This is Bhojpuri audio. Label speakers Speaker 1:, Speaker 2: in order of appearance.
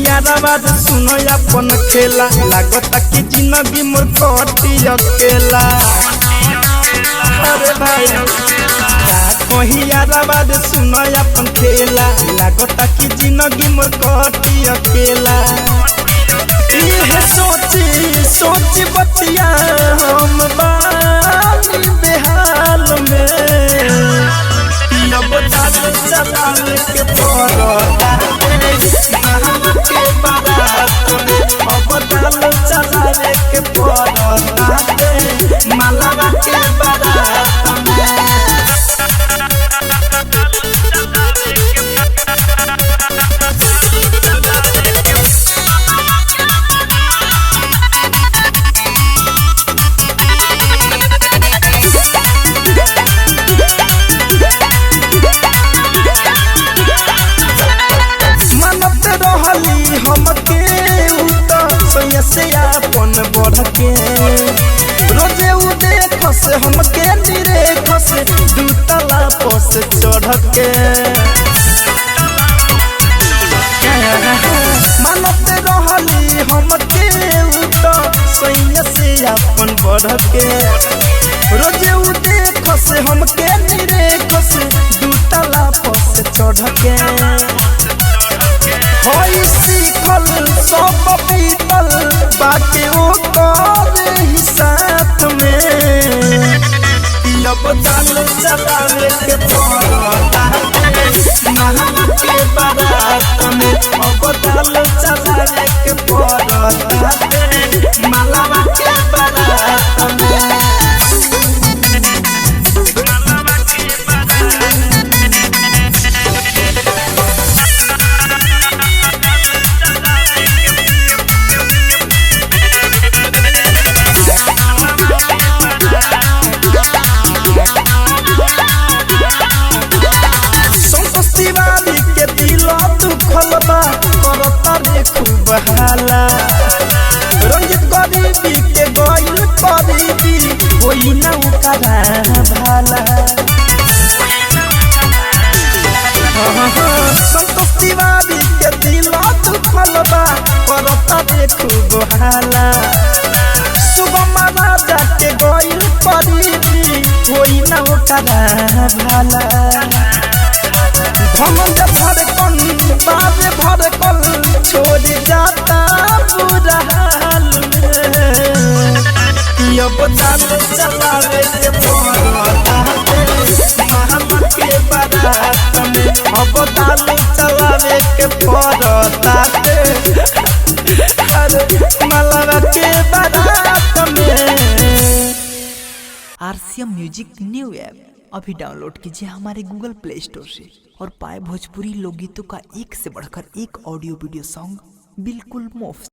Speaker 1: याराबाद सुनो अपन खेला लागता कि जिंदगी मोर कटी अकेला। अरे भाई कहीं याराबाद सुनो अपन खेला लागता कि जिंदगी मोर कटी अकेला। ये सोची सोची बतिया हम बानी बेहाल में अब दाल चलाल के पड़ता के बारात में अब दाल चलाल के पड़ता मालावा के बारात में। से अपन बढ़ के रोजे उ देख से हमके निरेख से दू तला पस चढ़ के मानते रहली हमके उ तो सैया से अपन बढ़ के रोजे उ देख से हमके निरेख से दू तला पस चढ़ के होई सीखल सब पीतल बाकी वो कर ही साथ में अब दाल चलावे के पड़ता नहा के बारात में अब दाल चलावे के पड़ता मालावा के बारात में। खूब हाला रंजित गरीबी के गइल करीबी कोई ना करा भाला। संतोष तिवारी के दिल दुखल बा करता रे खूब हाला सुगम राजा के गइल करीबी कोई ना करा भाला। धमंज धड़कन बाबे भड़कन छोड़ जाता बुरा हाल में अब दाल चलावे के पड़ता महल के बारात में अब दाल चलावे के पड़ता अरे मालावा के बारात में।
Speaker 2: आरसीएम म्यूजिक न्यू ऐप अभी डाउनलोड कीजिए हमारे गूगल प्ले स्टोर से और पाए भोजपुरी लोकगीतों का एक से बढ़कर एक ऑडियो वीडियो सॉन्ग बिल्कुल मुफ्त।